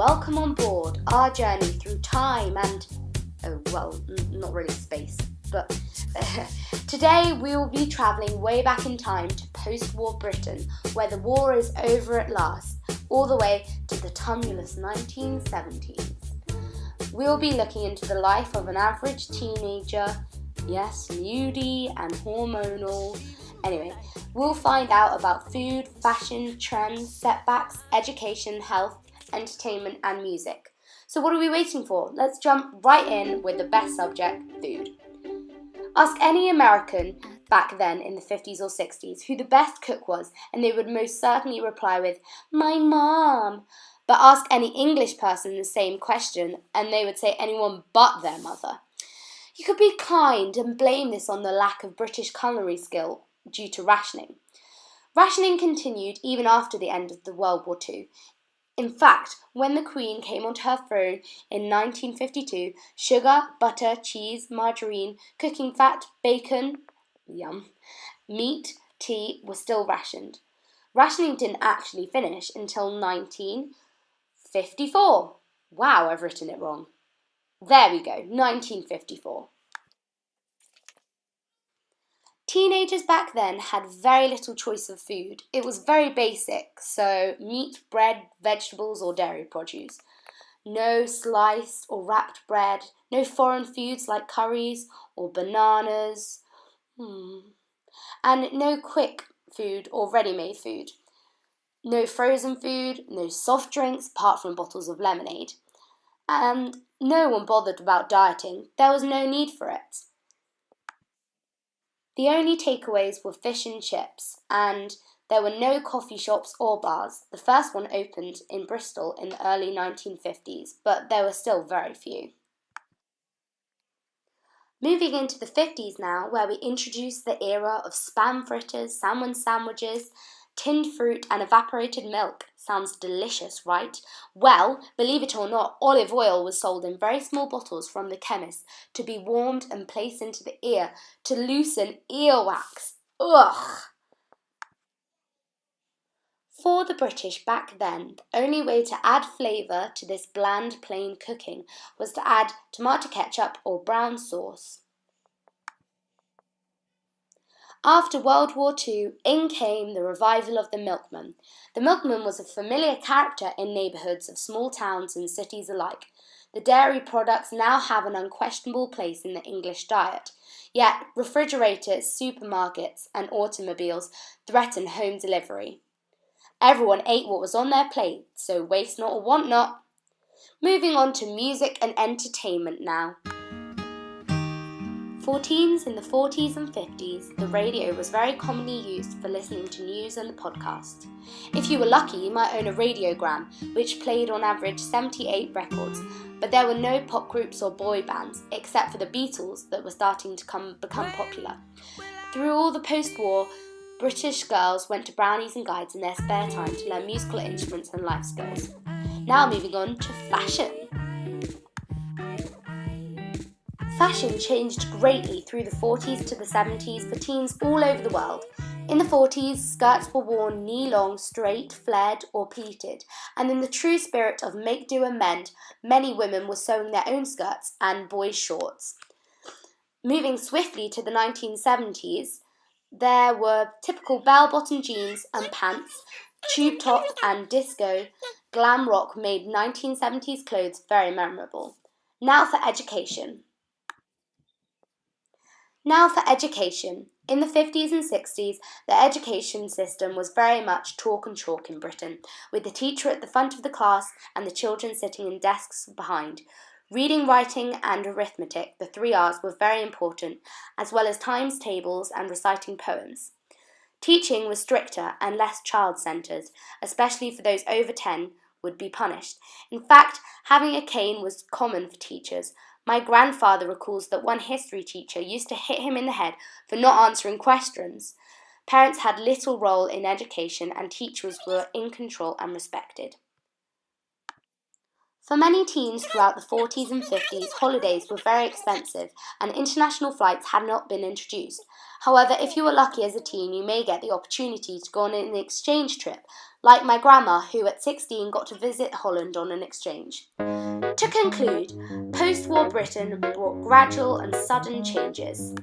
welcome on board our journey through time and, not really space, but today we will be travelling way back in time to post-war Britain, where the war is over at last, all the way to the tumultuous 1970s. We will be looking into the life of an average teenager, yes, moody and hormonal. Anyway, we'll find out about food, fashion, trends, setbacks, education, health, entertainment and music. So what are we waiting for? Let's jump right in with the best subject, food. Ask any American back then in the 50s or 60s who the best cook was, and they would most certainly reply with, "My mom." But ask any English person the same question, and they would say anyone but their mother. You could be kind and blame this on the lack of British culinary skill due to rationing. Rationing continued even after the end of the World War II. In fact, when the Queen came onto her throne in 1952, sugar, butter, cheese, margarine, cooking fat, bacon, meat, tea were still rationed. Rationing didn't actually finish until 1954. Wow, I've written it wrong. There we go, 1954. Teenagers back then had very little choice of food. It was very basic, so meat, bread, vegetables or dairy produce. No sliced or wrapped bread, no foreign foods like curries or bananas, and no quick food or ready-made food. No frozen food, no soft drinks apart from bottles of lemonade. And no one bothered about dieting. There was no need for it. The only takeaways were fish and chips, and there were no coffee shops or bars. The first one opened in Bristol in the early 1950s, but there were still very few. Moving into the 50s now, where we introduced the era of spam fritters, salmon sandwiches, tinned fruit and evaporated milk. Sounds delicious, right? Well, believe it or not, olive oil was sold in very small bottles from the chemist to be warmed and placed into the ear to loosen earwax. Ugh! For the British back then, the only way to add flavour to this bland plain cooking was to add tomato ketchup or brown sauce. After World War II, in came the revival of the milkman. The milkman was a familiar character in neighbourhoods of small towns and cities alike. The dairy products now have an unquestionable place in the English diet. Yet refrigerators, supermarkets and automobiles threaten home delivery. Everyone ate what was on their plate, so waste not or want not. Moving on to music and entertainment now. For teens in the 40s and 50s, the radio was very commonly used for listening to news and the podcast. If you were lucky, you might own a radiogram, which played on average 78 records, but there were no pop groups or boy bands, except for the Beatles that were starting to become popular. Through all the post-war, British girls went to brownies and guides in their spare time to learn musical instruments and life skills. Now moving on to fashion. Fashion changed greatly through the 40s to the 70s for teens all over the world. In the 40s, skirts were worn knee-long, straight, flared or pleated, and in the true spirit of make do and mend, many women were sewing their own skirts and boys' shorts. Moving swiftly to the 1970s, there were typical bell-bottom jeans and pants, tube tops and disco. Glam rock made 1970s clothes very memorable. Now for education. In the 50s and 60s, the education system was very much talk and chalk in Britain, with the teacher at the front of the class and the children sitting in desks behind. Reading, writing and arithmetic, the 3 R's, were very important, as well as times tables and reciting poems. Teaching was stricter and less child-centred, especially for those over 10 would be punished. In fact, having a cane was common for teachers. My grandfather recalls that one history teacher used to hit him in the head for not answering questions. Parents had little role in education and teachers were in control and respected. For many teens throughout the 40s and 50s, holidays were very expensive and international flights had not been introduced. However, if you were lucky as a teen, you may get the opportunity to go on an exchange trip, like my grandma, who at 16 got to visit Holland on an exchange. To conclude, post-war Britain brought gradual and sudden changes.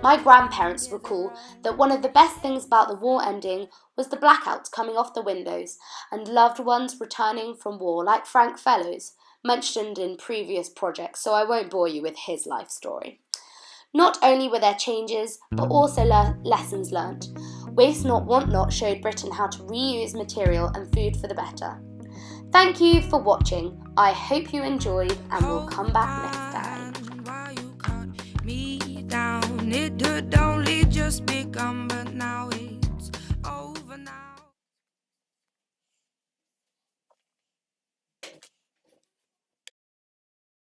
My grandparents recall that one of the best things about the war ending was the blackouts coming off the windows and loved ones returning from war, like Frank Fellows, mentioned in previous projects, so I won't bore you with his life story. Not only were there changes, but also lessons learnt. Waste Not, Want Not showed Britain how to reuse material and food for the better. Thank you for watching. I hope you enjoyed and will come back next time. It had only just begun, but